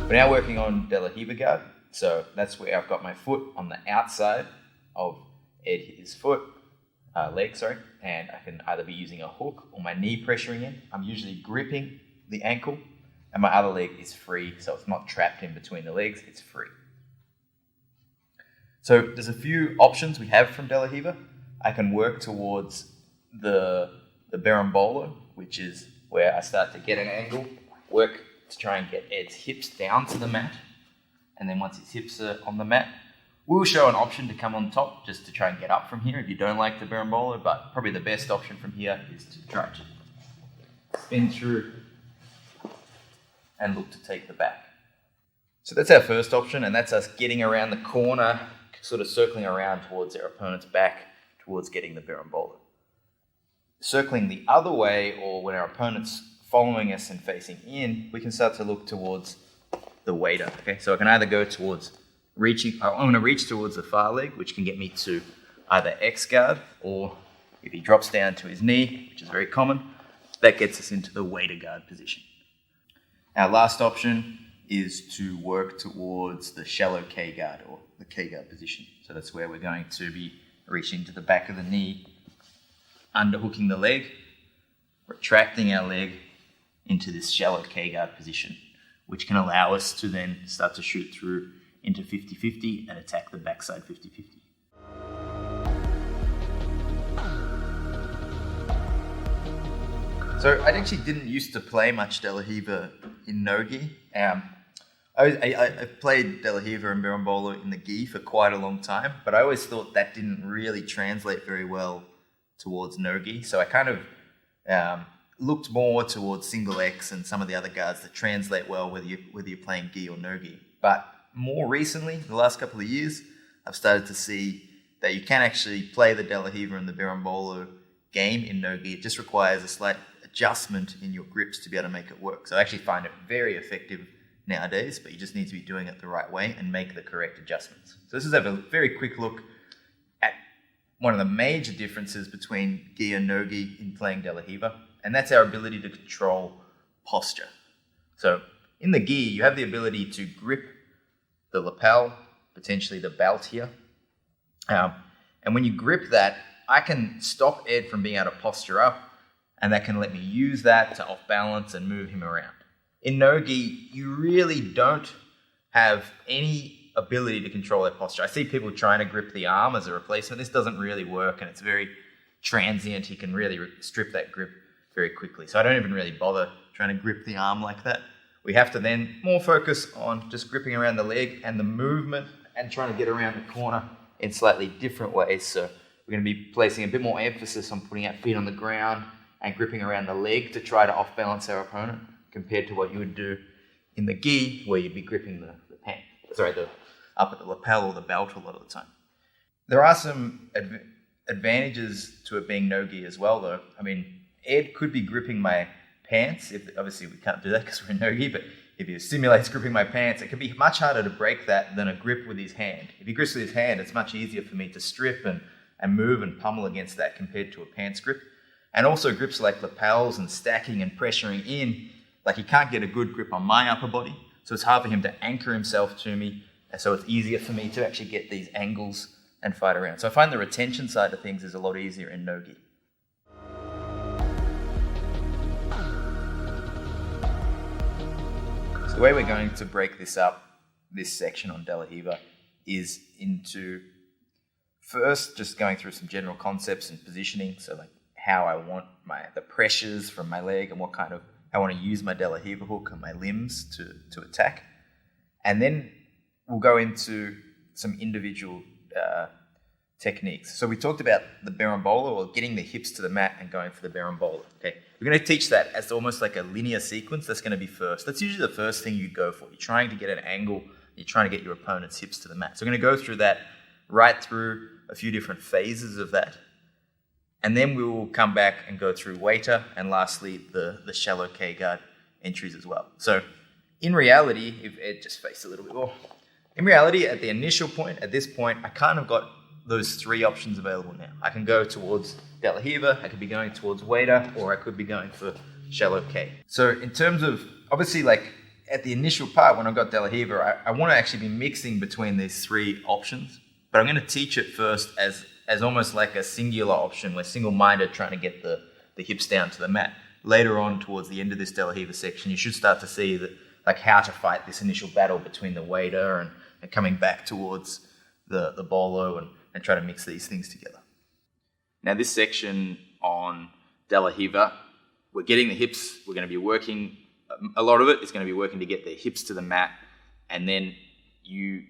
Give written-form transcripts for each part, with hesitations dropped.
We're now working on De La Riva guard. So that's where I've got my foot on the outside of his leg, and I can either be using a hook or my knee pressuring in. I'm usually gripping the ankle, and my other leg is free, so it's not trapped in between the legs, it's free. So there's a few options we have from De La Riva. I can work towards the berimbolo, which is where I start to get an angle, work to try and get Ed's hips down to the mat, and then once his hips are on the mat, we'll show an option to come on top just to try and get up from here if you don't like the berimbolo, but probably the best option from here is to try to spin through and look to take the back. So that's our first option, and that's us getting around the corner, sort of circling around towards our opponent's back, towards getting the berimbolo. Circling the other way, or when our opponent's following us and facing in, we can start to look towards the waiter. Okay, so I can either go towards reaching, I want to reach towards the far leg, which can get me to either X guard, or if he drops down to his knee, which is very common, that gets us into the waiter guard position. Our last option is to work towards the shallow K guard, or the K guard position. So that's where we're going to be reaching to the back of the knee, underhooking the leg, retracting our leg into this shallow K guard position, which can allow us to then start to shoot through into 50-50 and attack the backside 50-50. So I actually didn't used to play much De La Riva in no-gi. I played De La Riva and berimbolo in the gi for quite a long time, but I always thought that didn't really translate very well towards no-gi. So I kind of looked more towards single X and some of the other guards that translate well whether you're playing gi or no-gi. But more recently, the last couple of years, I've started to see that you can actually play the De La Riva and the berimbolo game in no-gi. It just requires a slight adjustment in your grips to be able to make it work. So I actually find it very effective nowadays, but you just need to be doing it the right way and make the correct adjustments. So this is a very quick look at one of the major differences between gi and no-gi in playing De La Riva, and that's our ability to control posture. So in the gi, you have the ability to grip the lapel, potentially the belt here. And when you grip that, I can stop Ed from being able to posture up, and that can let me use that to off balance and move him around. In no-gi, you really don't have any ability to control that posture. I see people trying to grip the arm as a replacement. This doesn't really work, and it's very transient. He can really strip that grip very quickly. So I don't even really bother trying to grip the arm like that. We have to then more focus on just gripping around the leg and the movement and trying to get around the corner in slightly different ways. So we're going to be placing a bit more emphasis on putting our feet on the ground and gripping around the leg to try to off-balance our opponent, compared to what you would do in the gi, where you'd be gripping up at the lapel or the belt a lot of the time. There are some advantages to it being no-gi as well, though. I mean, Ed could be gripping my pants. Obviously, we can't do that because we're in no-gi, but if he simulates gripping my pants, it can be much harder to break that than a grip with his hand. If he grips with his hand, it's much easier for me to strip and move and pummel against that compared to a pants grip. And also grips like lapels and stacking and pressuring in, like he can't get a good grip on my upper body, so it's hard for him to anchor himself to me, and so it's easier for me to actually get these angles and fight around. So I find the retention side of things is a lot easier in no-gi. So the way we're going to break this up, this section on De La Riva, is into first just going through some general concepts and positioning, so like how I want the pressures from my leg and what kind of I want to use my De La Riva hook and my limbs to attack. And then we'll go into some individual techniques. So we talked about the berimbolo, or getting the hips to the mat and going for the berimbolo. Okay, we're going to teach that as almost like a linear sequence. That's going to be first. That's usually the first thing you go for. You're trying to get an angle. You're trying to get your opponent's hips to the mat. So we're going to go through that, right through a few different phases of that. And then we will come back and go through waiter, and lastly, the shallow K guard entries as well. So in reality, if Ed just faced a little bit more, in reality, at the initial point, at this point, I kind of got those three options available now. I can go towards De La Riva, I could be going towards waiter, or I could be going for shallow K. So in terms of, obviously, like at the initial part when I've got De La Riva, I want to actually be mixing between these three options, but I'm going to teach it first as almost like a singular option. We're single-minded trying to get the hips down to the mat. Later on, towards the end of this De La Riva section, you should start to see that, like, how to fight this initial battle between the wader and coming back towards the bolo and try to mix these things together. Now, this section on De La Riva, we're getting the hips, we're going to be working, a lot of it is going to be working to get the hips to the mat, and then we're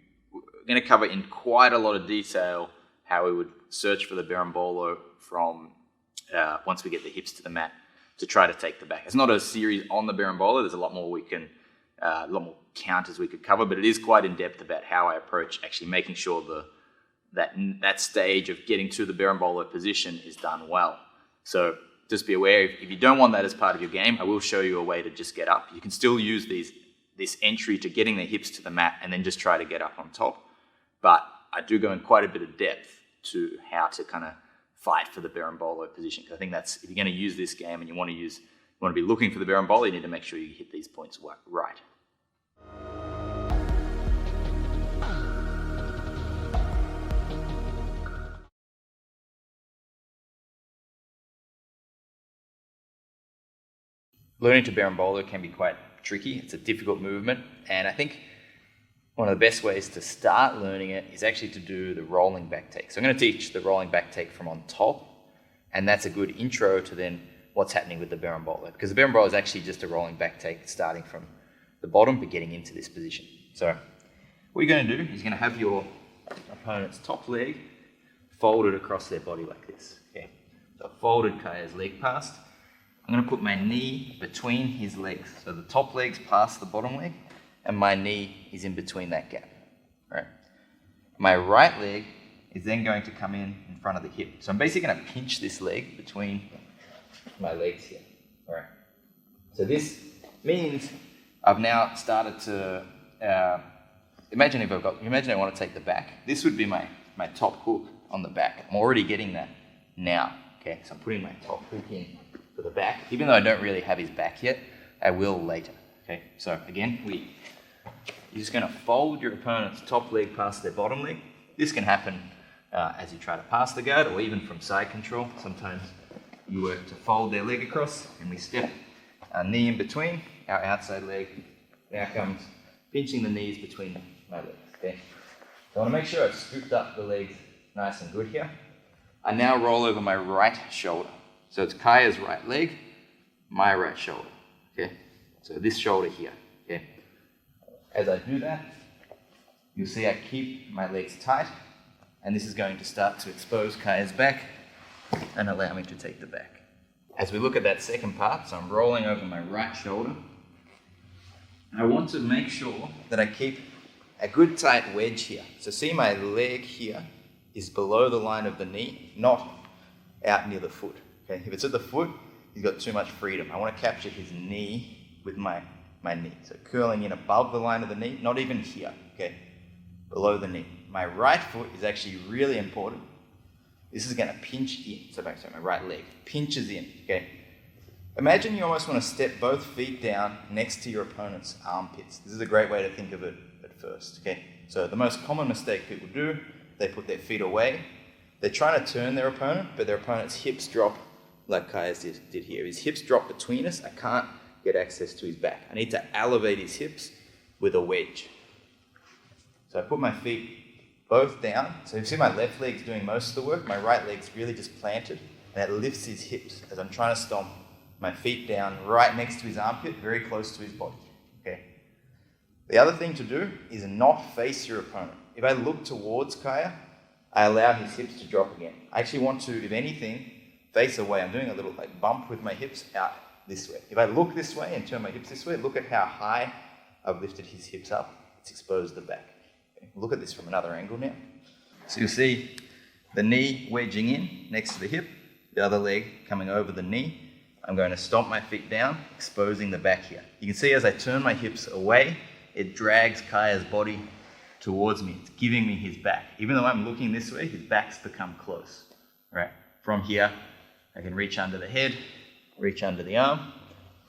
going to cover in quite a lot of detail how we would search for the berimbolo from once we get the hips to the mat to try to take the back. It's not a series on the berimbolo, there's a lot more a lot more counters we could cover, but it is quite in depth about how I approach actually making sure that stage of getting to the berimbolo position is done well. So just be aware, if you don't want that as part of your game, I will show you a way to just get up. You can still use this entry to getting the hips to the mat and then just try to get up on top. But I do go in quite a bit of depth to how to kind of fight for the berimbolo position. Because I think that's, if you're going to use this game and you want to be looking for the berimbolo, you need to make sure you hit these points right. Learning to berimbolo can be quite tricky. It's a difficult movement, and I think one of the best ways to start learning it is actually to do the rolling back take. So I'm going to teach the rolling back take from on top, and that's a good intro to then what's happening with the berimbolo, because the berimbolo is actually just a rolling back take starting from the bottom but getting into this position. So what you're going to do is you're going to have your opponent's top leg folded across their body like this. Okay, so I've folded Kaya's leg past. I'm going to put my knee between his legs. So the top leg's past the bottom leg, and my knee is in between that gap. All right. My right leg is then going to come in front of the hip. So I'm basically going to pinch this leg between my legs here. All right. So means I've now started to imagine I want to take the back. This would be my top hook on the back. I'm already getting that now. Okay, so I'm putting my top hook in for the back. Even though I don't really have his back yet, I will later. Okay, so again, you're just going to fold your opponent's top leg past their bottom leg. This can happen as you try to pass the guard, or even from side control. Sometimes you work to fold their leg across, and we step our knee in between, our outside leg. Now comes pinching the knees between my legs. Okay, so I want to make sure I've scooped up the legs nice and good here. I now roll over my right shoulder. So it's Kaya's right leg, my right shoulder. Okay, so this shoulder here. Okay, as I do that, you'll see I keep my legs tight, and this is going to start to expose Kaya's back and allow me to take the back. As we look at that second part, so I'm rolling over my right shoulder. I want to make sure that I keep a good tight wedge here. So see, my leg here is below the line of the knee, not out near the foot. Okay, if it's at the foot, he's got too much freedom. I want to capture his knee with my knee. So curling in above the line of the knee, not even here, okay, below the knee. My right foot is actually really important. This is going to pinch in. So my right leg pinches in, okay. Imagine you almost want to step both feet down next to your opponent's armpits. This is a great way to think of it at first, okay. So the most common mistake people do, they put their feet away. They're trying to turn their opponent, but their opponent's hips drop like Kaya's did here. His hips drop between us. I can't get access to his back. I need to elevate his hips with a wedge. So I put my feet both down. So you see my left leg's doing most of the work. My right leg's really just planted, and that lifts his hips as I'm trying to stomp my feet down right next to his armpit, very close to his body. Okay. The other thing to do is not face your opponent. If I look towards Kaya, I allow his hips to drop again. I actually want to, if anything, face away. I'm doing a little bump with my hips out this way. If I look this way and turn my hips this way, look at how high I've lifted his hips up. It's exposed the back. Okay. Look at this from another angle now. So you'll see the knee wedging in next to the hip, the other leg coming over the knee. I'm going to stomp my feet down, exposing the back here. You can see as I turn my hips away, it drags Kaya's body towards me. It's giving me his back. Even though I'm looking this way, his back's become close. Right? From here, I can reach under the head, reach under the arm.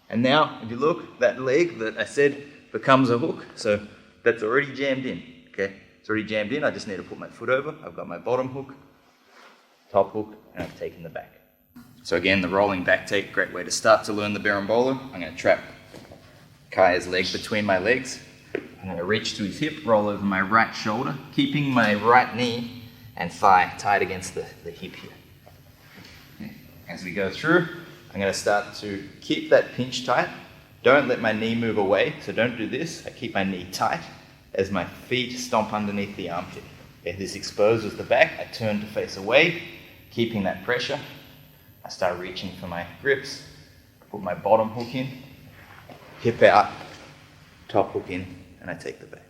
And now, if you look, that leg that I said becomes a hook. So that's already jammed in, okay? It's already jammed in. I just need to put my foot over. I've got my bottom hook, top hook, and I've taken the back. So again, the rolling back take, great way to start to learn the berimbolo. I'm going to trap Kaya's leg between my legs. I'm going to reach to his hip, roll over my right shoulder, keeping my right knee and thigh tied against the hip here. Okay. As we go through, I'm going to start to keep that pinch tight. Don't let my knee move away, so don't do this. I keep my knee tight as my feet stomp underneath the armpit. Okay, this exposes the back. I turn to face away, keeping that pressure. I start reaching for my grips, put my bottom hook in, hip out, top hook in, and I take the back.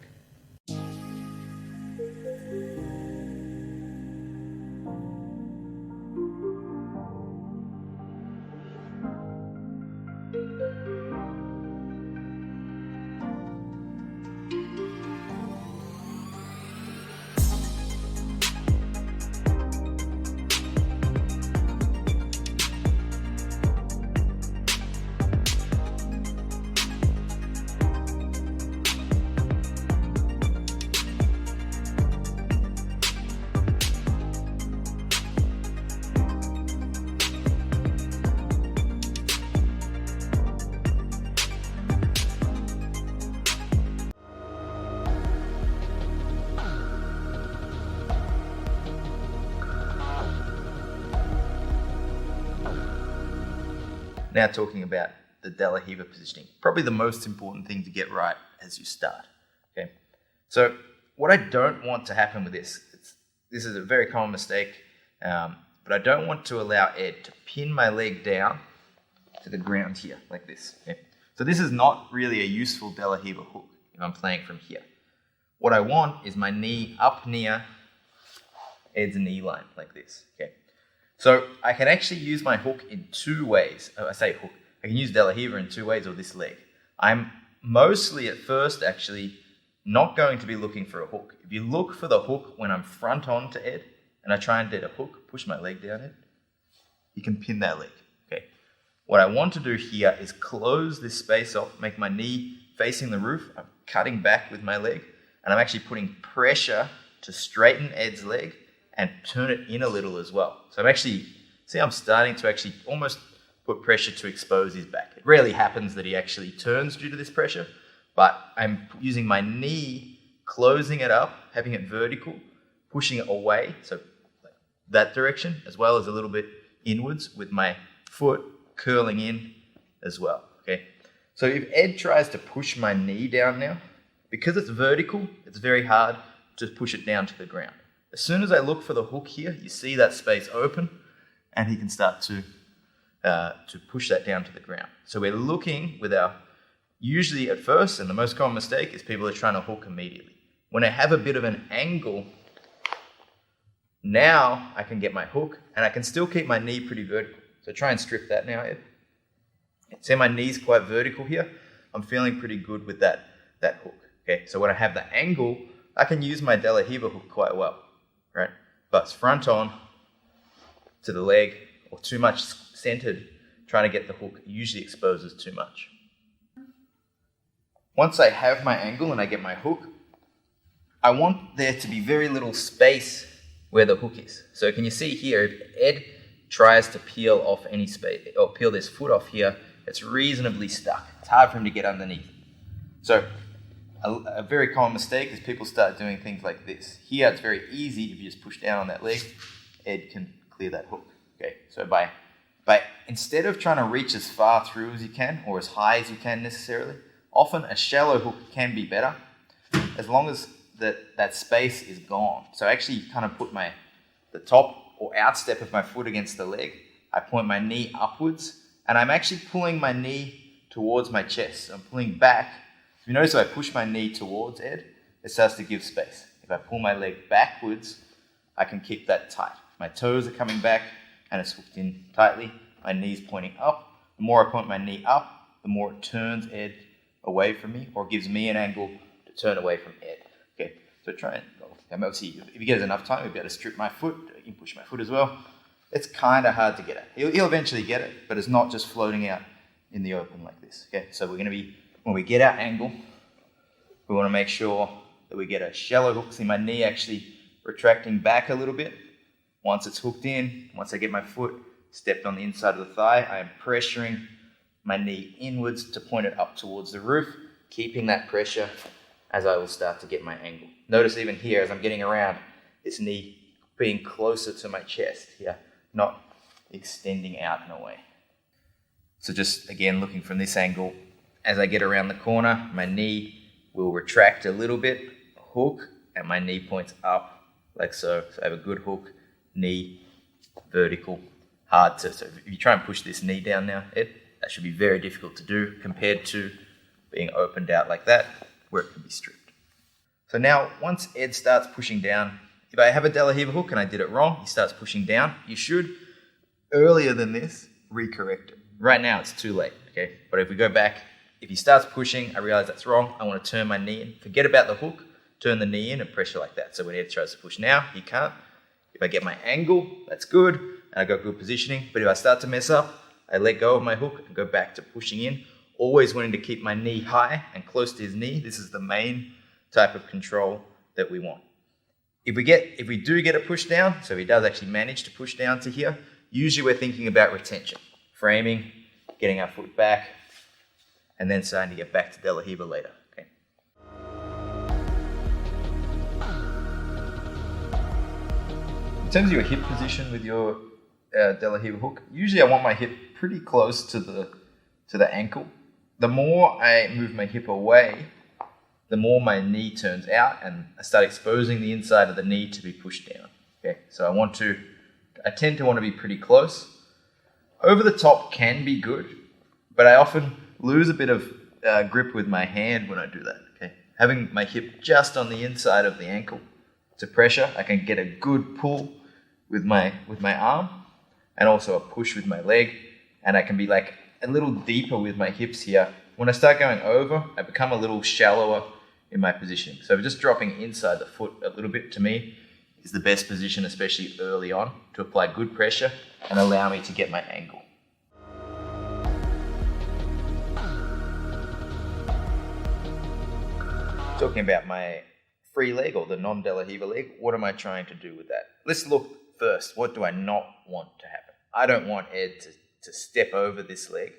Now talking about the De La Riva positioning, probably the most important thing to get right as you start. Okay, so what I don't want to happen with this is a very common mistake, but I don't want to allow Ed to pin my leg down to the ground here like this. Okay? So this is not really a useful De La Riva hook if I'm playing from here. What I want is my knee up near Ed's knee line like this. Okay. So I can actually use my hook in two ways. I say hook. I can use De La Riva in two ways, or this leg. I'm mostly at first actually not going to be looking for a hook. If you look for the hook when I'm front on to Ed, and I try and get a hook, push my leg down Ed, you can pin that leg. Okay. What I want to do here is close this space off, make my knee facing the roof. I'm cutting back with my leg, and I'm actually putting pressure to straighten Ed's leg and turn it in a little as well. So I'm starting to actually almost put pressure to expose his back. It rarely happens that he actually turns due to this pressure, but I'm using my knee, closing it up, having it vertical, pushing it away, so that direction, as well as a little bit inwards with my foot curling in as well, okay? So if Ed tries to push my knee down now, because it's vertical, it's very hard to push it down to the ground. As soon as I look for the hook here, you see that space open, and he can start to push that down to the ground. So we're looking with usually at first, and the most common mistake is people are trying to hook immediately. When I have a bit of an angle, now I can get my hook, and I can still keep my knee pretty vertical. So try and strip that now, Ed. See my knee's quite vertical here. I'm feeling pretty good with that hook. Okay, so when I have the angle, I can use my De La Riva hook quite well. Right? But it's front on to the leg or too much centered, trying to get the hook usually exposes too much. Once I have my angle and I get my hook, I want there to be very little space where the hook is. So can you see here, if Ed tries to peel off any space or peel this foot off here, it's reasonably stuck. It's hard for him to get underneath. So a very common mistake is people start doing things like this. Here it's very easy if you just push down on that leg, Ed can clear that hook. Okay, so by instead of trying to reach as far through as you can or as high as you can necessarily, often a shallow hook can be better as long as that space is gone. So I actually kind of put the top or outstep of my foot against the leg. I point my knee upwards, and I'm actually pulling my knee towards my chest. I'm pulling back. If you notice, if I push my knee towards Ed, it starts to give space. If I pull my leg backwards, I can keep that tight. My toes are coming back and it's hooked in tightly. My knee's pointing up. The more I point my knee up, the more it turns Ed away from me or gives me an angle to turn away from Ed. Okay, so try and obviously, if he gets enough time, he'll be able to strip my foot. You can push my foot as well. It's kind of hard to get at. He'll eventually get it, but it's not just floating out in the open like this. Okay, so we're going to be, when we get our angle, We want to make sure that we get a shallow hook. See my knee actually retracting back a little bit. Once it's hooked in, once I get my foot stepped on the inside of the thigh, I am pressuring my knee inwards to point it up towards the roof, keeping that pressure as I will start to get my angle. Notice even here, as I'm getting around, this knee being closer to my chest here, not extending out in a way. So just again, looking from this angle, as I get around the corner, my knee will retract a little bit, hook, and my knee points up like so. So I have a good hook, knee, vertical, hard to, so if you try and push this knee down now, Ed, that should be very difficult to do compared to being opened out like that, where it can be stripped. So now, once Ed starts pushing down, if I have a De La Riva hook and I did it wrong, he starts pushing down, you should, earlier than this, recorrect it. Right now, it's too late, okay? But if we go back, if he starts pushing, I realize that's wrong, I want to turn my knee in. Forget about the hook, turn the knee in and pressure like that. So when Ed tries to push now, he can't. If I get my angle, that's good, and I got good positioning. But if I start to mess up, I let go of my hook and go back to pushing in, always wanting to keep my knee high and close to his knee. This is the main type of control that we want. If we do get a push down, so he does actually manage to push down to here, usually we're thinking about retention, framing, getting our foot back, and then starting to get back to De La Riva later. Okay. In terms of your hip position with your De La Riva hook, usually I want my hip pretty close to the ankle. The more I move my hip away, the more my knee turns out and I start exposing the inside of the knee to be pushed down. Okay, so I tend to want to be pretty close. Over the top can be good, but I often lose a bit of grip with my hand when I do that. Okay, having my hip just on the inside of the ankle to pressure, I can get a good pull with my arm and also a push with my leg, and I can be like a little deeper with my hips here. When I start going over, I become a little shallower in my positioning. So just dropping inside the foot a little bit, to me, is the best position, especially early on, to apply good pressure and allow me to get my angle. Talking about my free leg or the non-De La Riva leg, what am I trying to do with that? Let's look first, what do I not want to happen? I don't want Ed to step over this leg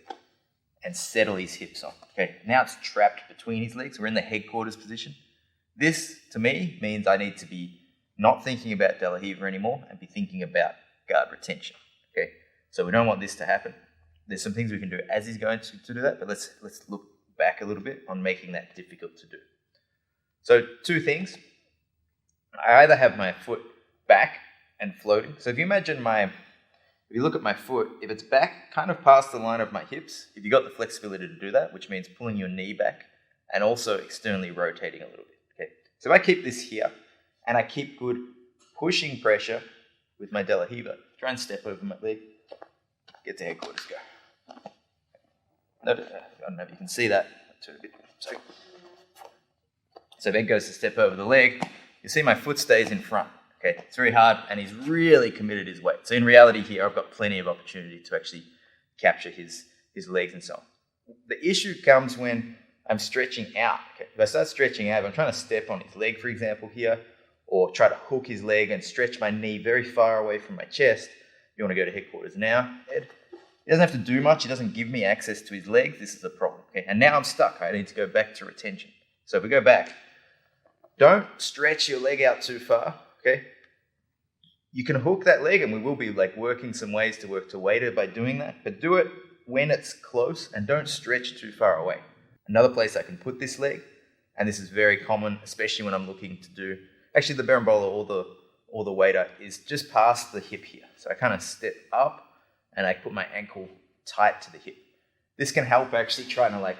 and settle his hips on. Okay, now it's trapped between his legs. We're in the headquarters position. This, to me, means I need to be not thinking about De La Riva anymore and be thinking about guard retention. Okay, so we don't want this to happen. There's some things we can do as he's going to do that, but let's look back a little bit on making that difficult to do. So two things. I either have my foot back and floating. So if you look at my foot, if it's back kind of past the line of my hips, if you've got the flexibility to do that, which means pulling your knee back and also externally rotating a little bit. Okay. So if I keep this here and I keep good pushing pressure with my De La Riva, try and step over my leg, get to headquarters, go. I don't know if you can see that. So if Ed goes to step over the leg, you see my foot stays in front. Okay, it's very hard and he's really committed his weight. So in reality here, I've got plenty of opportunity to actually capture his legs and so on. The issue comes when I'm stretching out. Okay, if I start stretching out, if I'm trying to step on his leg, for example, here, or try to hook his leg and stretch my knee very far away from my chest, you want to go to headquarters now, Ed. He doesn't have to do much. He doesn't give me access to his legs. This is a problem. Okay, and now I'm stuck. I need to go back to retention. So if we go back, don't stretch your leg out too far. Okay, you can hook that leg, and we will be like working some ways to work to weight by doing that, but do it when it's close and don't stretch too far away. Another place I can put this leg, and this is very common, especially when I'm looking to do, actually the berimbolo or the waiter is just past the hip here. So I kind of step up and I put my ankle tight to the hip. This can help actually trying to like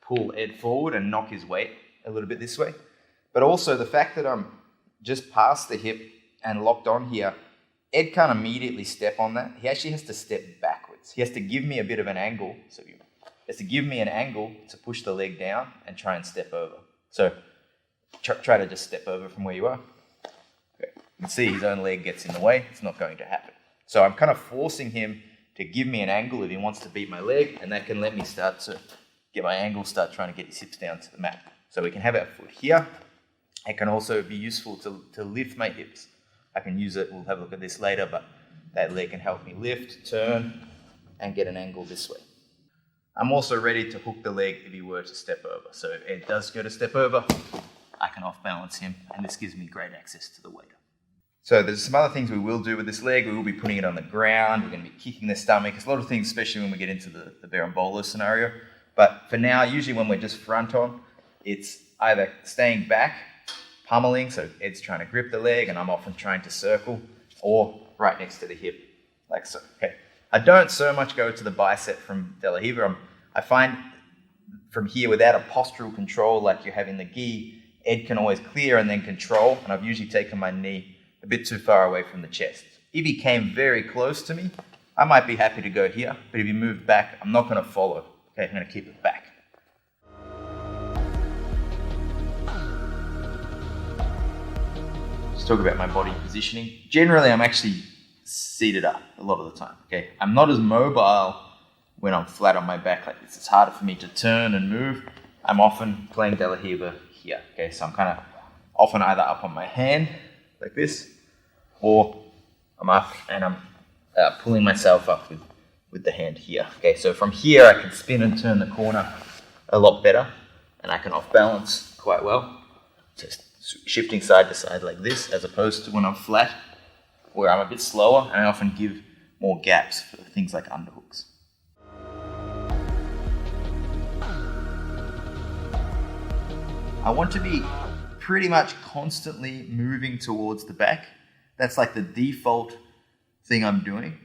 pull Ed forward and knock his weight a little bit this way. But also the fact that I'm just past the hip and locked on here, Ed can't immediately step on that. He actually has to step backwards. He has to give me a bit of an angle. So he has to give me an angle to push the leg down and try and step over. So try to just step over from where you are. Okay. You can see his own leg gets in the way. It's not going to happen. So I'm kind of forcing him to give me an angle if he wants to beat my leg, and that can let me start to get my angle, start trying to get his hips down to the mat. So we can have our foot here. It can also be useful to lift my hips. I can use it, we'll have a look at this later, but that leg can help me lift, turn, and get an angle this way. I'm also ready to hook the leg if he were to step over. So if Ed does go to step over, I can off balance him, and this gives me great access to the waiter. So there's some other things we will do with this leg. We will be putting it on the ground. We're going to be kicking the stomach. There's a lot of things, especially when we get into the berimbolo scenario. But for now, usually when we're just front on, it's either staying back, pummeling, so Ed's trying to grip the leg and I'm often trying to circle, or right next to the hip, like so. Okay. I don't so much go to the bicep from De La Riva. I find from here, without a postural control like you have in the gi, Ed can always clear and then control, and I've usually taken my knee a bit too far away from the chest. If he came very close to me, I might be happy to go here, but if he moved back, I'm not going to follow. Okay, I'm going to keep it back. Let's talk about my body positioning. Generally, I'm actually seated up a lot of the time. Okay, I'm not as mobile when I'm flat on my back like this. It's harder for me to turn and move. I'm often playing De La Riva here. Okay, so I'm kind of often either up on my hand like this, or I'm up and I'm pulling myself up with the hand here. Okay, so from here I can spin and turn the corner a lot better, and I can off balance quite well, just shifting side to side like this, as opposed to when I'm flat, where I'm a bit slower, and I often give more gaps for things like underhooks. I want to be pretty much constantly moving towards the back. That's like the default thing I'm doing.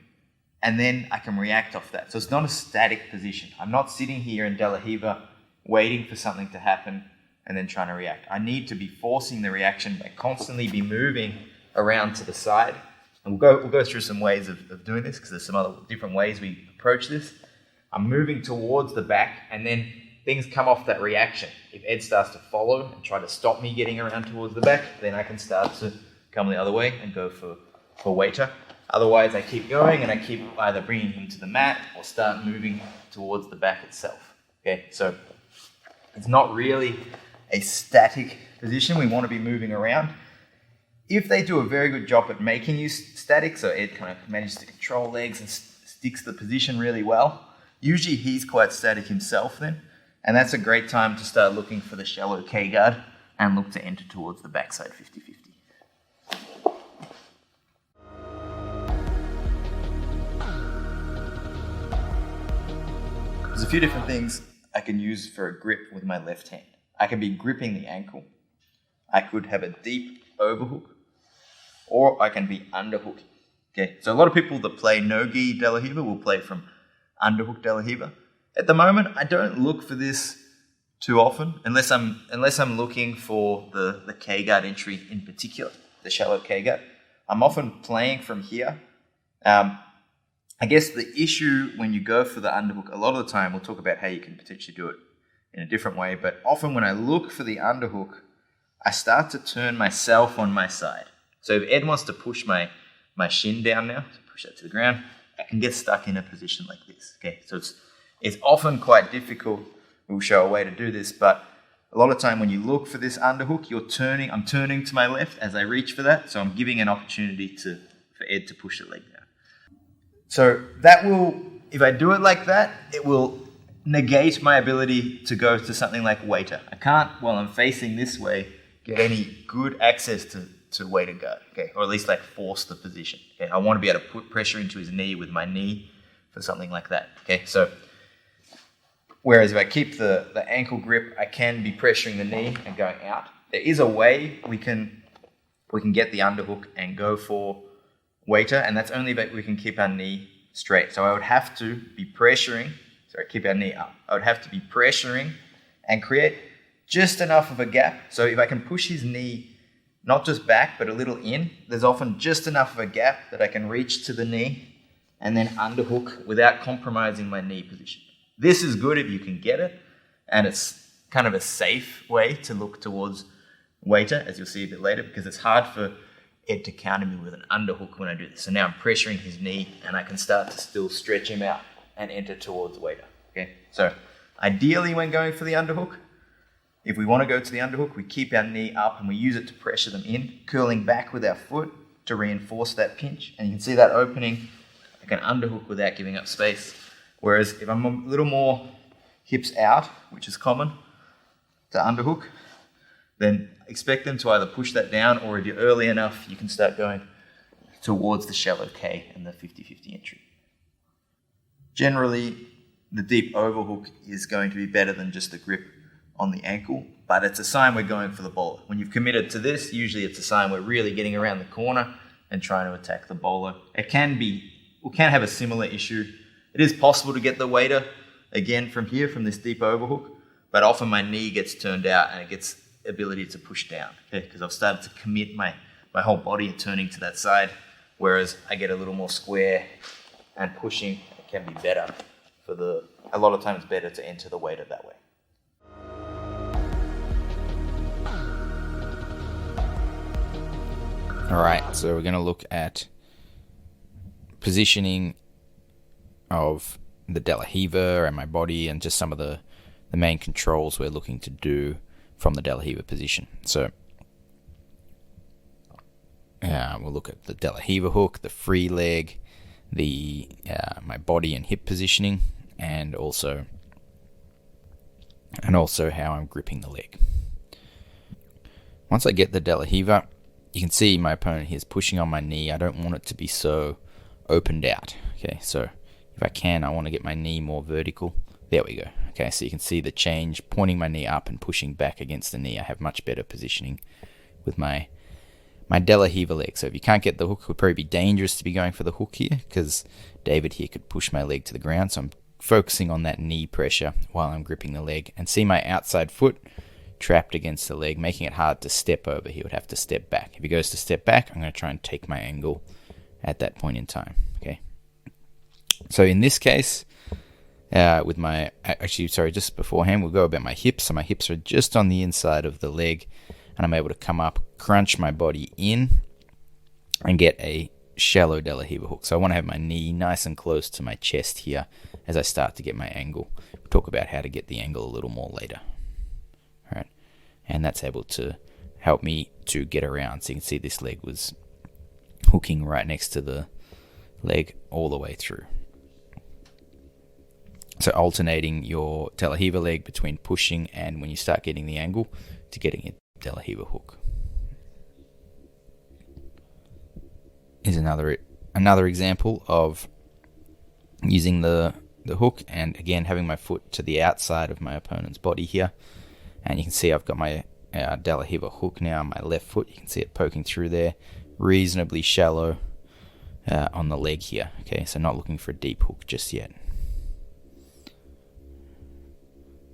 And then I can react off that. So it's not a static position. I'm not sitting here in De La Riva waiting for something to happen and then trying to react. I need to be forcing the reaction by constantly be moving around to the side. And we'll go through some ways of doing this, because there's some other different ways we approach this. I'm moving towards the back, and then things come off that reaction. If Ed starts to follow and try to stop me getting around towards the back, then I can start to come the other way and go for waiter. Otherwise, I keep going and I keep either bringing him to the mat or start moving towards the back itself. Okay, so it's not really a static position. We want to be moving around. If they do a very good job at making you static, so Ed kind of manages to control legs and sticks the position really well, usually he's quite static himself then, and that's a great time to start looking for the shallow K-guard and look to enter towards the backside 50-50. There's a few different things I can use for a grip with my left hand. I can be gripping the ankle. I could have a deep overhook, or I can be underhooking. Okay, so a lot of people that play no-gi De La Riva will play from underhook De La Riva. At the moment, I don't look for this too often, unless I'm looking for the K-guard entry in particular, the shallow K-guard. I'm often playing from here. I guess the issue when you go for the underhook, a lot of the time, we'll talk about how you can potentially do it in a different way, but often when I look for the underhook, I start to turn myself on my side. So if Ed wants to push my shin down now, so push that to the ground, I can get stuck in a position like this. Okay, so it's often quite difficult. We'll show a way to do this, but a lot of time when you look for this underhook, I'm turning to my left as I reach for that, so I'm giving an opportunity for Ed to push the leg down. So that will, if I do it like that, it will negate my ability to go to something like waiter. I can't, while I'm facing this way, get any good access to waiter guard, okay, or at least like force the position. Okay, I want to be able to put pressure into his knee with my knee for something like that. Okay, so whereas if I keep the ankle grip, I can be pressuring the knee and going out. There is a way we can get the underhook and go for waiter, and that's only if we can keep our knee straight. So I would have to be pressuring, keep our knee up. I would have to be pressuring and create just enough of a gap. So if I can push his knee, not just back, but a little in, there's often just enough of a gap that I can reach to the knee and then underhook without compromising my knee position. This is good if you can get it, and it's kind of a safe way to look towards waiter, as you'll see a bit later, because it's hard for Ed to counter me with an underhook when I do this. So now I'm pressuring his knee and I can start to still stretch him out and enter towards waiter. Okay, so ideally when going for the underhook, If we want to go to the underhook, we keep our knee up and we use it to pressure them in, curling back with our foot to reinforce that pinch. And you can see that opening. I can underhook without giving up space. Whereas if I'm a little more hips out, which is common to underhook, then expect them to either push that down, or if you're early enough, you can start going towards the shallow K and the 50-50 entry. Generally, the deep overhook is going to be better than just the grip on the ankle, but it's a sign we're going for the bowler. When you've committed to this, usually it's a sign we're really getting around the corner and trying to attack the bowler. We can have a similar issue. It is possible to get the waiter again from here, from this deep overhook, but often my knee gets turned out and it gets ability to push down, okay? Because I've started to commit my whole body turning to that side, whereas I get a little more square and pushing. It can be better a lot of times better to enter the waiter that way. All right, so we're going to look at positioning of the De La Riva and my body, and just some of the main controls we're looking to do from the De La Riva position. So we'll look at the De La Riva hook, the free leg, my body and hip positioning, and also how I'm gripping the leg. Once I get the De La Riva, you can see my opponent here is pushing on my knee. I don't want it to be so opened out. Okay, so if I can, I want to get my knee more vertical. There we go. Okay, so you can see the change, pointing my knee up and pushing back against the knee. I have much better positioning with my De La Riva leg. So if you can't get the hook, it would probably be dangerous to be going for the hook here, because David here could push my leg to the ground. So I'm focusing on that knee pressure while I'm gripping the leg, and see my outside foot trapped against the leg, making it hard to step over. He would have to step back. If he goes to step back, I'm going to try and take my angle at that point in time. Okay. So in this case, just beforehand, we'll go about my hips. So my hips are just on the inside of the leg, and I'm able to come up, crunch my body in, and get a shallow De La Riva hook. So I want to have my knee nice and close to my chest here as I start to get my angle. We'll talk about how to get the angle a little more later. All right. And that's able to help me to get around. So you can see this leg was hooking right next to the leg all the way through. So alternating your De La Riva leg between pushing and, when you start getting the angle, to getting a De La Riva hook. Is another example of using the hook, and again having my foot to the outside of my opponent's body here. And you can see I've got my De La Riva hook now on my left foot. You can see it poking through there, reasonably shallow on the leg here. Okay, so not looking for a deep hook just yet.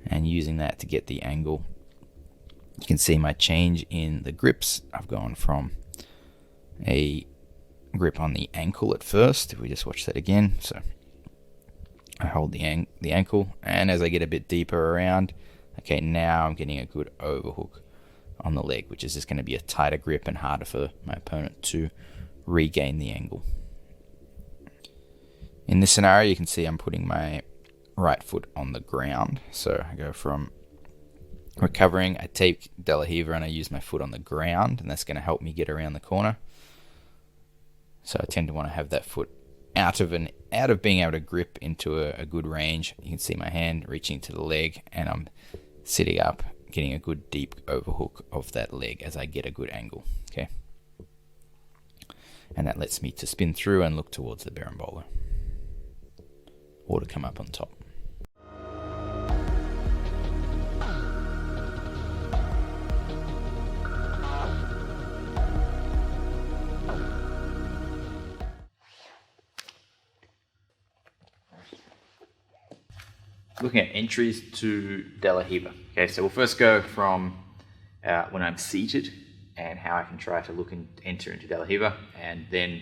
And using that to get the angle. You can see my change in the grips. I've gone from a grip on the ankle at first. If we just watch that again. So I hold the ankle, and as I get a bit deeper around, okay, now I'm getting a good overhook on the leg, which is just going to be a tighter grip and harder for my opponent to regain the angle. In this scenario, you can see I'm putting my right foot on the ground. So I go from recovering, I take De La Riva and I use my foot on the ground, and that's going to help me get around the corner. So I tend to want to have that foot out of being able to grip into a good range. You can see my hand reaching to the leg, and I'm sitting up, getting a good deep overhook of that leg as I get a good angle. Okay, and that lets me to spin through and look towards the berimbolo, or to come up on top. Looking at entries to De La Riva. Okay, so we'll first go from when I'm seated and how I can try to look and enter into De La Riva, and then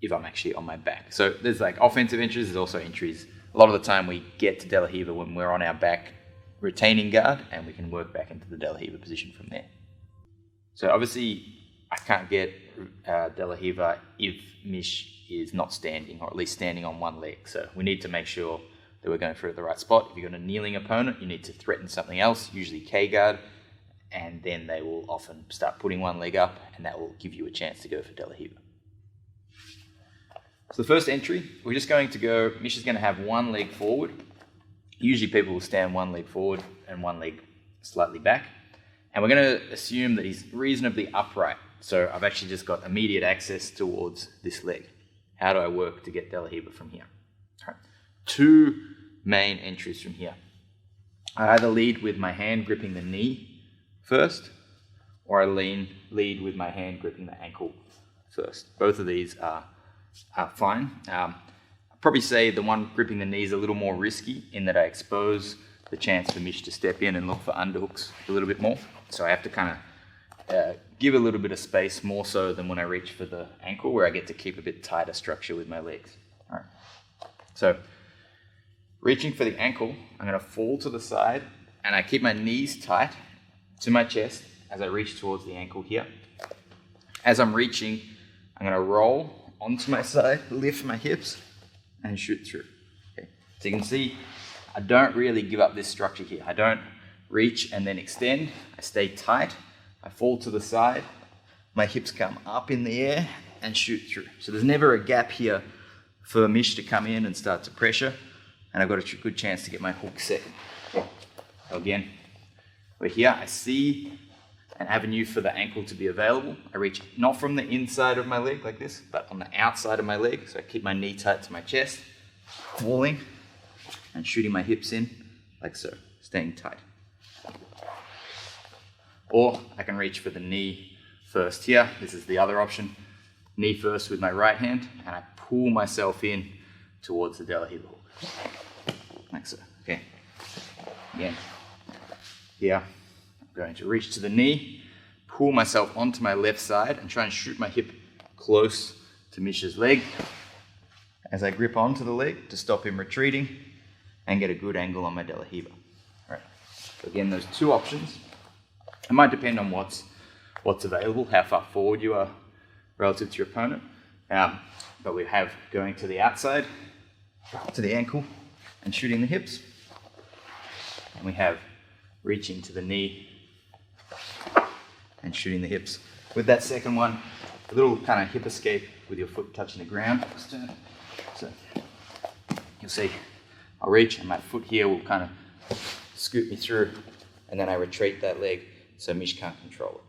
if I'm actually on my back. So there's like offensive entries, there's also entries. A lot of the time we get to De La Riva when we're on our back, retaining guard, and we can work back into the De La Riva position from there. So obviously I can't get De La Riva if Mish is not standing, or at least standing on one leg. So we need to make sure that we're going through at the right spot. If you've got a kneeling opponent, you need to threaten something else, usually K-guard, and then they will often start putting one leg up, and that will give you a chance to go for De La Riva. So the first entry, we're just going to go, Mish is going to have one leg forward. Usually people will stand one leg forward and one leg slightly back. And we're going to assume that he's reasonably upright. So I've actually just got immediate access towards this leg. How do I work to get De La Riva from here? All right. Two main entries from here. I either lead with my hand gripping the knee first, or I lead with my hand gripping the ankle first. Both of these are fine. I'd probably say the one gripping the knee is a little more risky in that I expose the chance for Mish to step in and look for underhooks a little bit more. So I have to kind of give a little bit of space, more so than when I reach for the ankle, where I get to keep a bit tighter structure with my legs. All right. So reaching for the ankle, I'm going to fall to the side, and I keep my knees tight to my chest as I reach towards the ankle here. As I'm reaching, I'm going to roll onto my side, lift my hips, and shoot through. Okay. So you can see I don't really give up this structure here. I don't reach and then extend. I stay tight. I fall to the side. My hips come up in the air and shoot through. So there's never a gap here for Mish to come in and start to pressure. And I've got a good chance to get my hook set. Okay. So again, we're here. I see an avenue for the ankle to be available. I reach not from the inside of my leg like this, but on the outside of my leg. So I keep my knee tight to my chest, falling and shooting my hips in like so, staying tight. Or I can reach for the knee first here. This is the other option. Knee first with my right hand, and I pull myself in towards the De La Riva hook. Like so, okay. Again, here. Going to reach to the knee, pull myself onto my left side and try and shoot my hip close to Mish's leg as I grip onto the leg to stop him retreating and get a good angle on my De La Riva. All right. So again, those two options. It might depend on what's available, how far forward you are relative to your opponent. But we have going to the outside, to the ankle and shooting the hips. And we have reaching to the knee and shooting the hips. With that second one, a little kind of hip escape with your foot touching the ground. So you'll see I'll reach and my foot here will kind of scoot me through, and then I retreat that leg so Mish can't control it.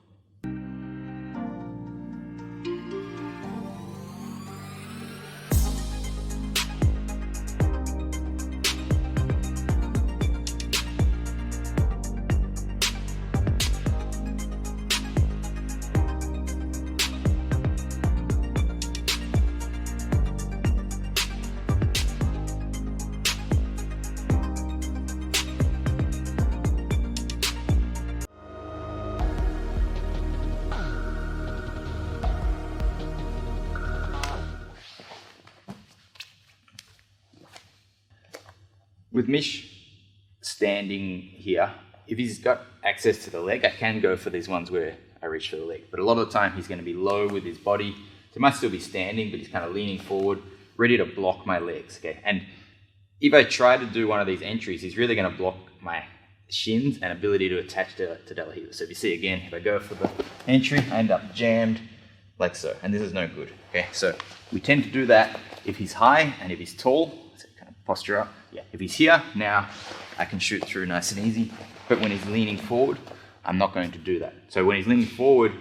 With Mish standing here, if he's got access to the leg, I can go for these ones where I reach for the leg. But a lot of the time he's going to be low with his body. So he might still be standing, but he's kind of leaning forward, ready to block my legs. Okay. And if I try to do one of these entries, he's really going to block my shins and ability to attach to De La Riva. So if you see again, if I go for the entry, I end up jammed like so. And this is no good. Okay. So we tend to do that if he's high and if he's tall. So kind of posture up. Yeah, if he's here, now I can shoot through nice and easy. But when he's leaning forward, I'm not going to do that. So when he's leaning forward,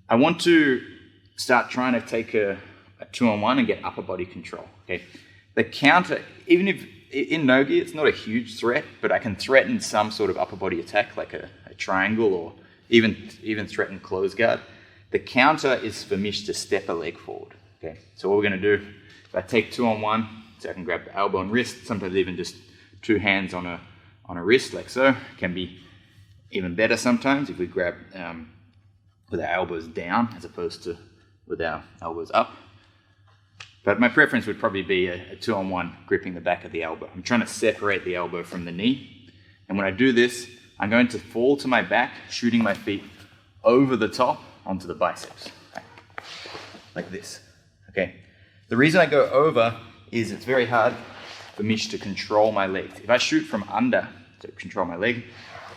I want to start trying to take a 2-on-1 and get upper body control. Okay, the counter, even if in Nogi it's not a huge threat, but I can threaten some sort of upper body attack, like a triangle, or even threaten close guard. The counter is for Mish to step a leg forward. Okay, so what we're going to do, if I take 2-on-1, so I can grab the elbow and wrist, sometimes even just two hands on a wrist like so. Can be even better sometimes if we grab with our elbows down as opposed to with our elbows up. But my preference would probably be a 2-on-1 gripping the back of the elbow. I'm trying to separate the elbow from the knee. And when I do this, I'm going to fall to my back, shooting my feet over the top onto the biceps. Like this. Okay. The reason I go over is it's very hard for Mish to control my legs. If I shoot from under to control my leg,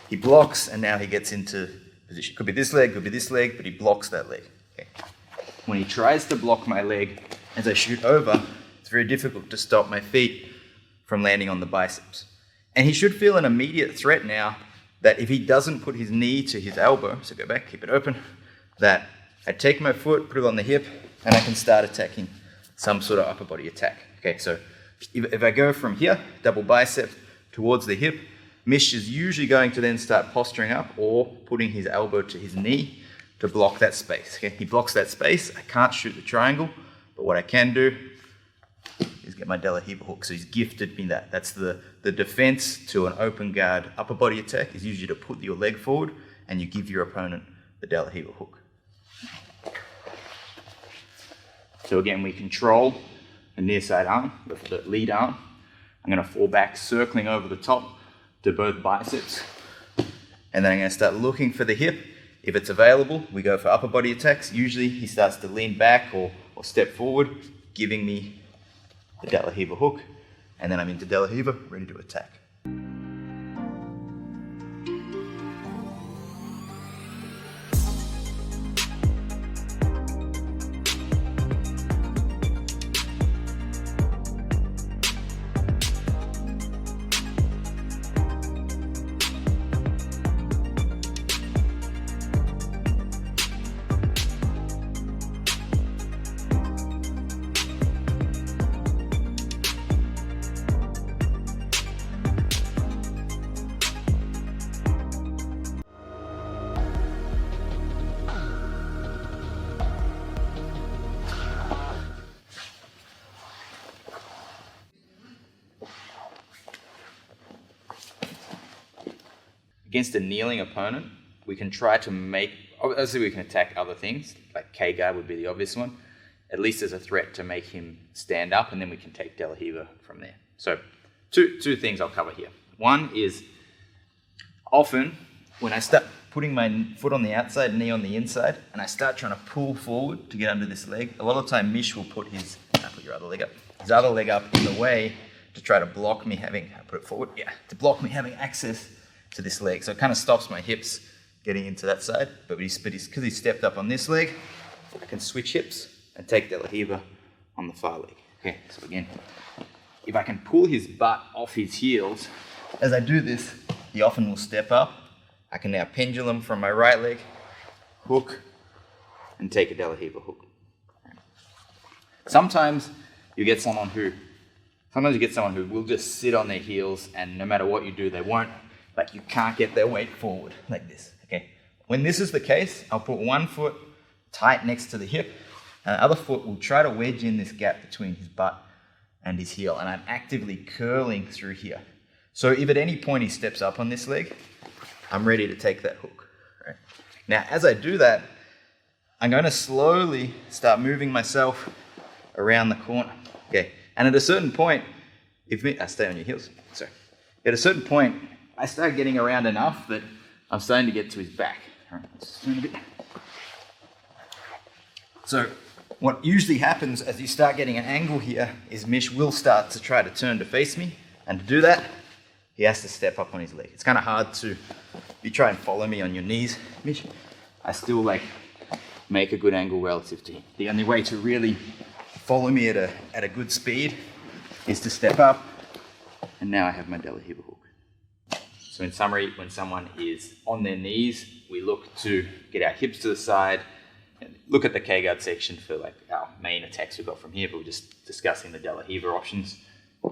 he blocks and now he gets into position. Could be this leg, but he blocks that leg. Okay. When he tries to block my leg as I shoot over, it's very difficult to stop my feet from landing on the biceps. And he should feel an immediate threat now that if he doesn't put his knee to his elbow, so go back, keep it open, that I take my foot, put it on the hip, and I can start attacking some sort of upper body attack. Okay, so if I go from here, double bicep, towards the hip, Mish is usually going to then start posturing up or putting his elbow to his knee to block that space. Okay, he blocks that space. I can't shoot the triangle, but what I can do is get my De La Riva hook. So he's gifted me that. That's the defense to an open guard upper body attack is usually to put your leg forward and you give your opponent the De La Riva hook. So again, we control the near side arm, the lead arm. I'm going to fall back, circling over the top to both biceps. And then I'm going to start looking for the hip. If it's available, we go for upper body attacks. Usually he starts to lean back or step forward, giving me the De La Riva hook. And then I'm into De La Riva, ready to attack. Against a kneeling opponent, we can try to make, obviously we can attack other things, like K-guard would be the obvious one, at least as a threat to make him stand up, and then we can take De La Riva from there. So two things I'll cover here. One is often when I start putting my foot on the outside, knee on the inside, and I start trying to pull forward to get under this leg, a lot of the time Mish will put his, put your other leg up, his other leg up in the way to try to block me having, put it forward, to block me having access to this leg. So it kind of stops my hips getting into that side, but because he stepped up on this leg, I can switch hips and take De La Riva on the far leg. Okay, so again, if I can pull his butt off his heels, as I do this, he often will step up. I can now pendulum from my right leg, hook, and take a De La Riva hook. Sometimes you get someone who will just sit on their heels, and no matter what you do, they won't. Like you can't get their weight forward like this, okay? When this is the case, I'll put one foot tight next to the hip, and the other foot will try to wedge in this gap between his butt and his heel, and I'm actively curling through here. So if at any point he steps up on this leg, I'm ready to take that hook, right? Now, as I do that, I'm going to slowly start moving myself around the corner, okay? And at a certain point, stay on your heels, sorry. At a certain point, I start getting around enough that I'm starting to get to his back. All right, let's turn a bit. So what usually happens as you start getting an angle here is Mish will start to try to turn to face me. And to do that, he has to step up on his leg. It's kind of hard to, if you try and follow me on your knees, Mish, I still make a good angle relative to him. The only way to really follow me at a good speed is to step up. And now I have my De La Riva hook. So in summary, when someone is on their knees, we look to get our hips to the side and look at the K-guard section for our main attacks we've got from here, but we're just discussing the De La Riva options.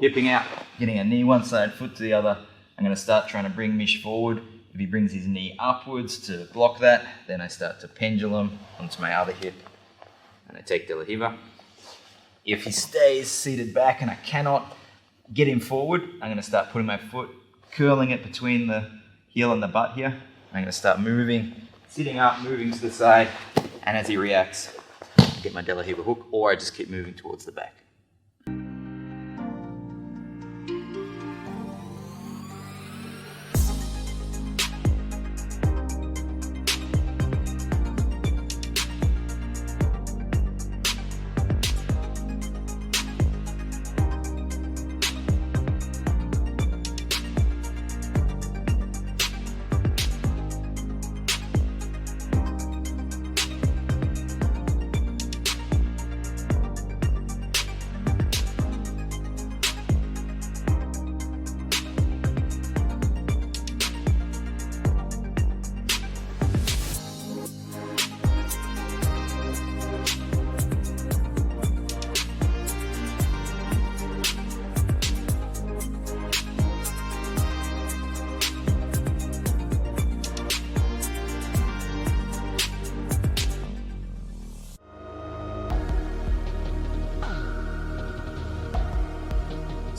Hipping out, getting a knee one side, foot to the other. I'm going to start trying to bring Mish forward. If he brings his knee upwards to block that, then I start to pendulum onto my other hip and I take De La Riva. If he stays seated back and I cannot get him forward, I'm going to start putting my foot, curling it between the heel and the butt here. I'm going to start moving, sitting up, moving to the side, and as he reacts, I get my De La Riva hook, or I just keep moving towards the back.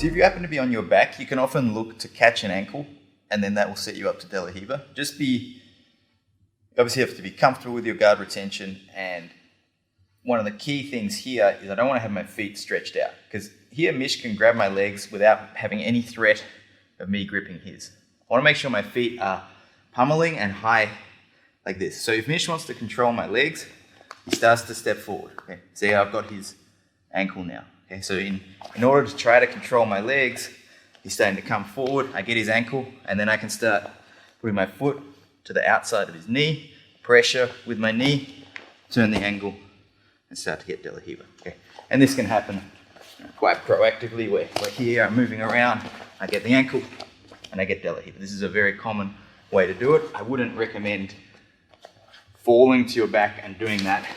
So if you happen to be on your back, you can often look to catch an ankle, and then that will set you up to De La Riva. Obviously you have to be comfortable with your guard retention, and one of the key things here is I don't want to have my feet stretched out, because here Mish can grab my legs without having any threat of me gripping his. I want to make sure my feet are pummeling and high like this. So if Mish wants to control my legs, he starts to step forward. Okay? See how I've got his ankle now. Okay? So in order to try to control my legs, he's starting to come forward. I get his ankle, and then I can start putting my foot to the outside of his knee, pressure with my knee, turn the angle, and start to get De La Riva. Okay? And this can happen quite proactively, where here I'm moving around, I get the ankle, and I get De La Riva. This is a very common way to do it. I wouldn't recommend falling to your back and doing that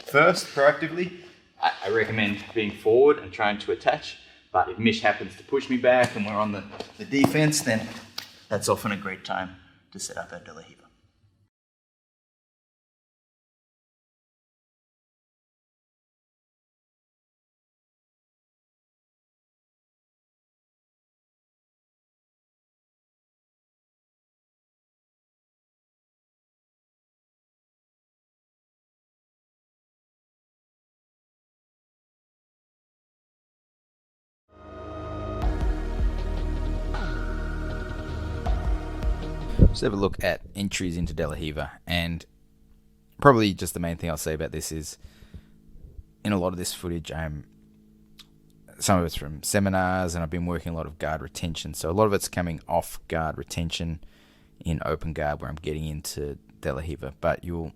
first proactively. I recommend being forward and trying to attach, but if Mish happens to push me back and we're on the defense, then that's often a great time to set up our De La Riva. Let's have a look at entries into De La Riva, and probably just the main thing I'll say about this is, in a lot of this footage, some of it's from seminars, and I've been working a lot of guard retention, so a lot of it's coming off guard retention in open guard where I'm getting into De La Riva, but you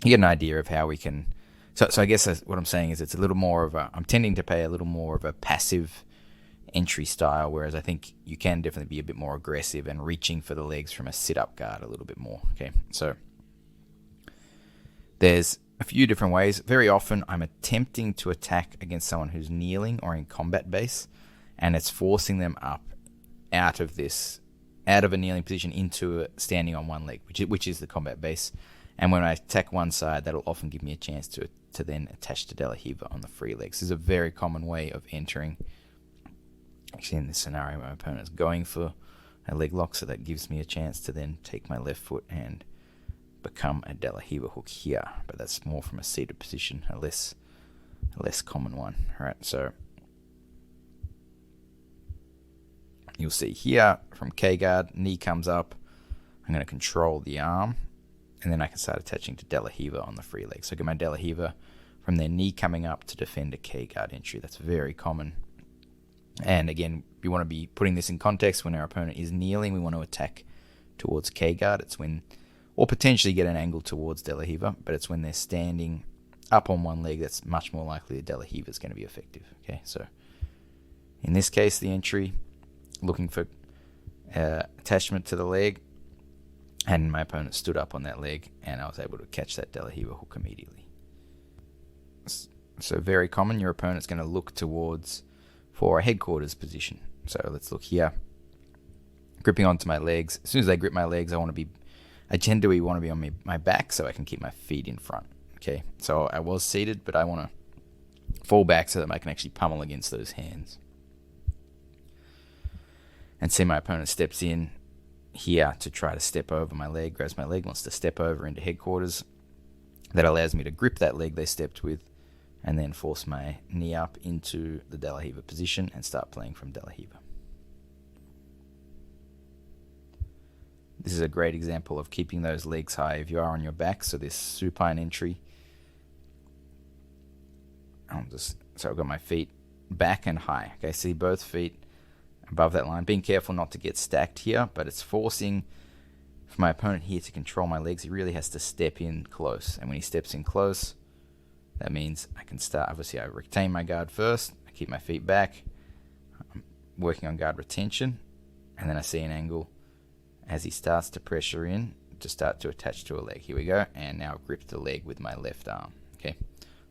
get an idea of how we can. So I guess what I'm saying is it's a little more of I'm tending to pay a little more of a passive entry style, whereas I think you can definitely be a bit more aggressive and reaching for the legs from a sit-up guard a little bit more. Okay, so there's a few different ways. Very often I'm attempting to attack against someone who's kneeling or in combat base, and it's forcing them up out of a kneeling position into standing on one leg, which is the combat base. And when I attack one side, that'll often give me a chance to then attach to De La Riva on the free legs. This is a very common way of entering. Actually, in this scenario, my opponent is going for a leg lock, so that gives me a chance to then take my left foot and become a De La Riva hook here. But that's more from a seated position, a less common one. All right, so you'll see here from K-guard, knee comes up. I'm going to control the arm, and then I can start attaching to De La Riva on the free leg. So I get my De La Riva from their knee coming up to defend a K-guard entry. That's very common. And again, we want to be putting this in context. When our opponent is kneeling, we want to attack towards K-guard. It's when, or potentially get an angle towards De La Riva, but it's when they're standing up on one leg that's much more likely that De La Riva is going to be effective. Okay, so in this case, the entry, looking for attachment to the leg, and my opponent stood up on that leg, and I was able to catch that De La Riva hook immediately. So very common, your opponent's going to look towards for a headquarters position. So let's look here. Gripping onto my legs. As soon as I grip my legs, I tend to want to be on my back so I can keep my feet in front. Okay, so I was seated, but I want to fall back so that I can actually pummel against those hands. And see my opponent steps in here to try to step over my leg, grabs my leg, wants to step over into headquarters. That allows me to grip that leg they stepped with, and then force my knee up into the De La Riva position and start playing from De La Riva. This is a great example of keeping those legs high if you are on your back. So this supine entry, so I've got my feet back and high. Okay, see both feet above that line. Being careful not to get stacked here, but it's forcing for my opponent here to control my legs. He really has to step in close, and when he steps in close, that means I can start. Obviously, I retain my guard first. I keep my feet back. I'm working on guard retention, and then I see an angle as he starts to pressure in to start to attach to a leg. Here we go, and now I've gripped the leg with my left arm. Okay,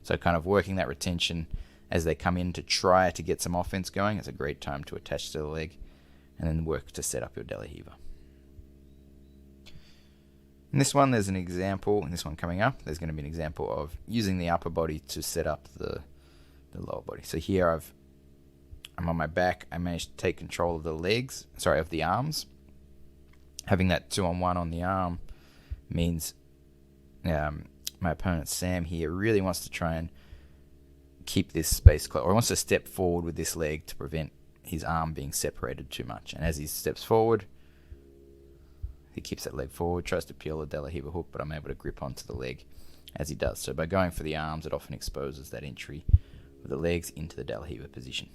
so kind of working that retention as they come in to try to get some offense going. It's a great time to attach to the leg, and then work to set up your De La Riva. In this one, there's an example. In this one coming up, there's going to be an example of using the upper body to set up the lower body. So here I've I'm on my back. I managed to take control of of the arms. Having that 2-on-1 on the arm means my opponent Sam here really wants to try and keep this space close, or wants to step forward with this leg to prevent his arm being separated too much. And as he steps forward, he keeps that leg forward, tries to peel a De La Riva hook, but I'm able to grip onto the leg as he does. So by going for the arms, it often exposes that entry of the legs into the De La Riva position.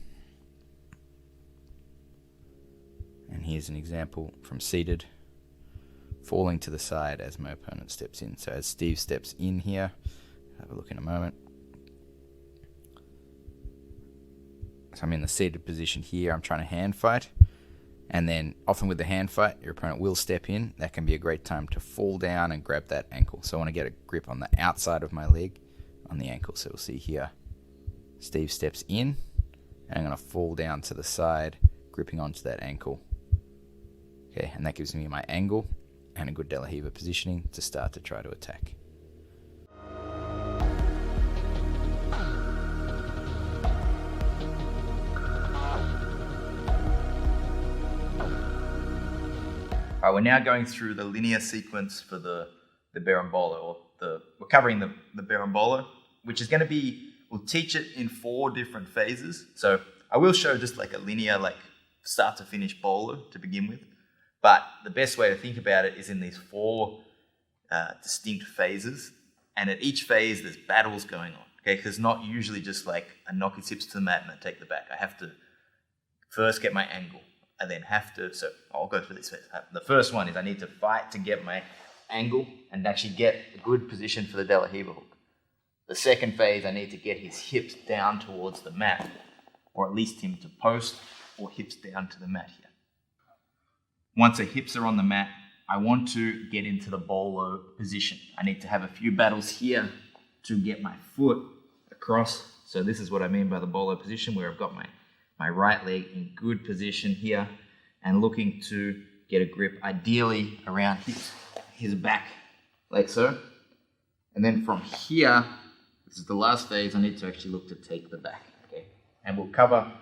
And here's an example from seated, falling to the side as my opponent steps in. So as Steve steps in here, have a look in a moment. So I'm in the seated position here. I'm trying to hand fight. And then often with the hand fight, your opponent will step in. That can be a great time to fall down and grab that ankle. So I want to get a grip on the outside of my leg on the ankle. So we'll see here, Steve steps in, and I'm going to fall down to the side, gripping onto that ankle. Okay, and that gives me my angle and a good De La Riva positioning to start to try to attack. All right, we're now going through the linear sequence for the berimbolo, we're covering the berimbolo, which is going to be, we'll teach it in 4 different phases. So I will show just like a linear, like start to finish bolo to begin with. But the best way to think about it is in these 4 distinct phases. And at each phase, there's battles going on, okay? Because not usually just like I knock his hips to the mat and I take the back. I have to first get my angle. I then have to, so I'll go through this phase. The first one is I need to fight to get my angle and actually get a good position for the De La Riva hook. The second phase, I need to get his hips down towards the mat, or at least him to post or hips down to the mat here. Once the hips are on the mat, I want to get into the bolo position. I need to have a few battles here to get my foot across. So this is what I mean by the bolo position, where I've got my right leg in good position here and looking to get a grip ideally around his back, like so. And then from here, this is the last phase, I need to actually look to take the back, okay? And we'll cover,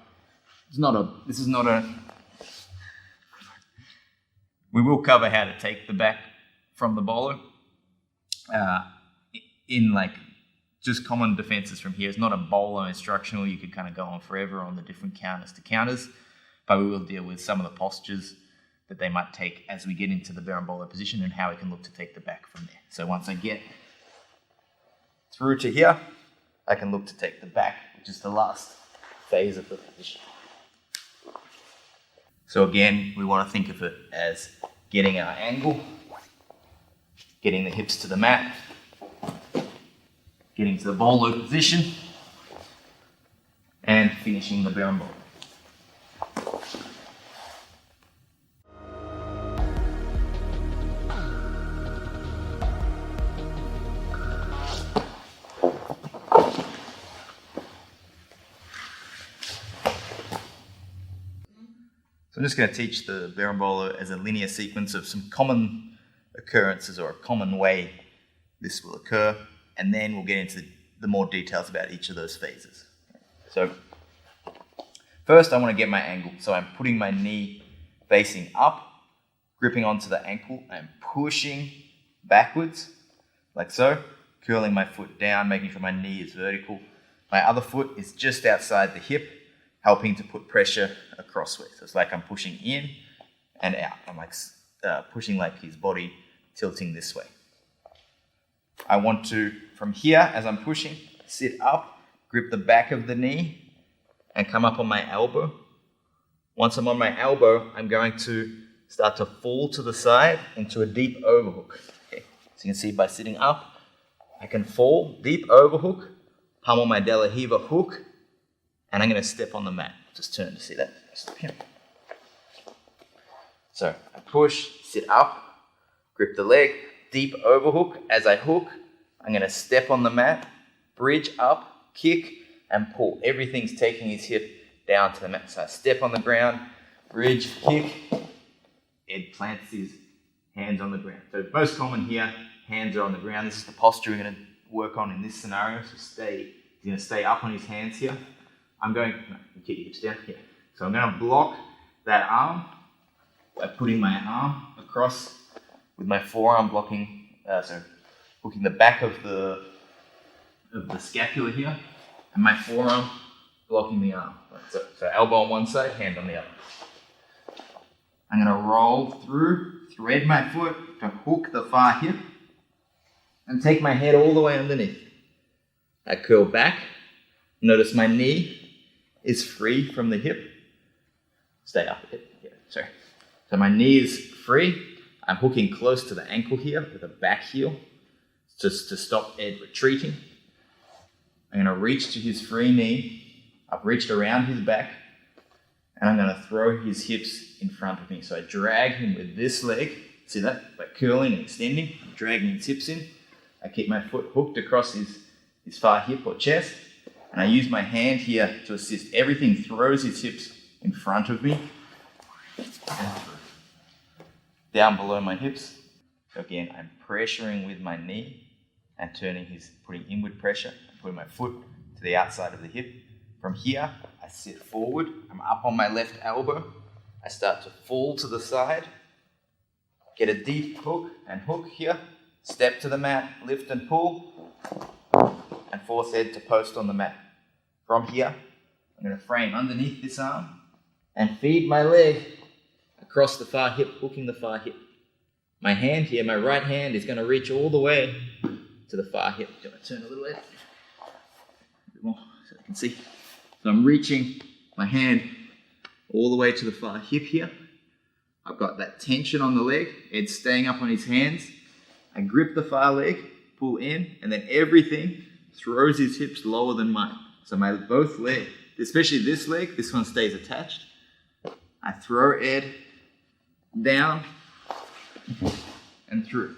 we will cover how to take the back from the bolo in like just common defenses from here. It's not a bolo instructional. You could kind of go on forever on the different counters to counters, but we will deal with some of the postures that they might take as we get into the berimbolo position and how we can look to take the back from there. So once I get through to here, I can look to take the back, which is the last phase of the position. So again, we want to think of it as getting our angle, getting the hips to the mat, getting to the bolo position, and finishing the berimbolo. So I'm just going to teach the berimbolo as a linear sequence of some common occurrences or a common way this will occur. And then we'll get into the more details about each of those phases. So first I want to get my angle. So I'm putting my knee facing up, gripping onto the ankle. I'm pushing backwards, like so, curling my foot down, making sure my knee is vertical. My other foot is just outside the hip, helping to put pressure acrossway. So it's like I'm pushing in and out. I'm like pushing like his body tilting this way. I want to, from here, as I'm pushing, sit up, grip the back of the knee, and come up on my elbow. Once I'm on my elbow, I'm going to start to fall to the side into a deep overhook. Okay. So you can see by sitting up, I can fall, deep overhook, pummel my De La Riva hook, and I'm going to step on the mat. Just turn to see that. Step here. So I push, sit up, grip the leg, deep overhook. As I hook, I'm going to step on the mat, bridge up, kick, and pull. Everything's taking his hip down to the mat. So I step on the ground, bridge, kick. Ed plants his hands on the ground. So most common here, hands are on the ground. This is the posture we're going to work on in this scenario. So he's going to stay up on his hands here. I'm going, no, you keep your hips down here. So I'm going to block that arm by putting my arm across with my forearm blocking, hooking the back of the scapula here, and my forearm blocking the arm. Right, so elbow on one side, hand on the other. I'm going to roll through, thread my foot to hook the far hip, and take my head all the way underneath. I curl back. Notice my knee is free from the hip. Stay up a bit. Yeah, sorry. So my knee is free. I'm hooking close to the ankle here with a back heel just to stop Ed retreating. I'm going to reach to his free knee. I've reached around his back, and I'm going to throw his hips in front of me. So I drag him with this leg. See that? By curling and extending, I'm dragging his hips in. I keep my foot hooked across his far hip or chest, and I use my hand here to assist. Everything throws his hips in front of me and through. Down below my hips. So again, I'm pressuring with my knee and putting inward pressure, putting my foot to the outside of the hip. From here, I sit forward. I'm up on my left elbow. I start to fall to the side. Get a deep hook and hook here. Step to the mat, lift and pull, and force Ed to post on the mat. From here, I'm going to frame underneath this arm and feed my leg across the far hip, hooking the far hip. My hand here, my right hand, is going to reach all the way to the far hip. Do you want to turn a little bit? A bit more so I can see. So I'm reaching my hand all the way to the far hip here. I've got that tension on the leg. Ed's staying up on his hands. I grip the far leg, pull in, and then everything throws his hips lower than mine. So my both legs, especially this leg, this one stays attached. I throw Ed down and through.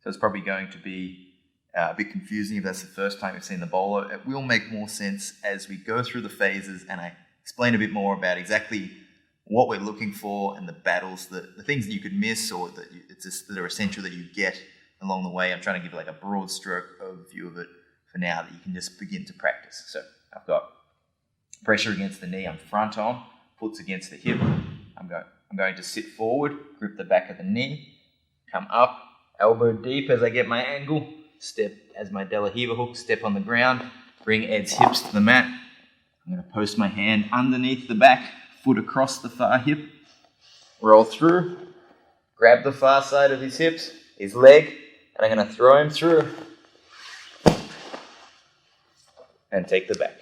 So it's probably going to be a bit confusing if that's the first time you've seen the bolo. It will make more sense as we go through the phases and I explain a bit more about exactly what we're looking for and the battles, the things that you could miss or that are essential that you get along the way. I'm trying to give like a broad stroke overview of it for now that you can just begin to practice. So I've got pressure against the knee, I'm front on, foot's against the hip. I'm going to sit forward, grip the back of the knee, come up, elbow deep as I get my angle, step as my De La Riva hook, step on the ground, bring Ed's hips to the mat. I'm going to post my hand underneath the back, foot across the far hip, roll through, grab the far side of his hips, his leg, and I'm going to throw him through and take the back.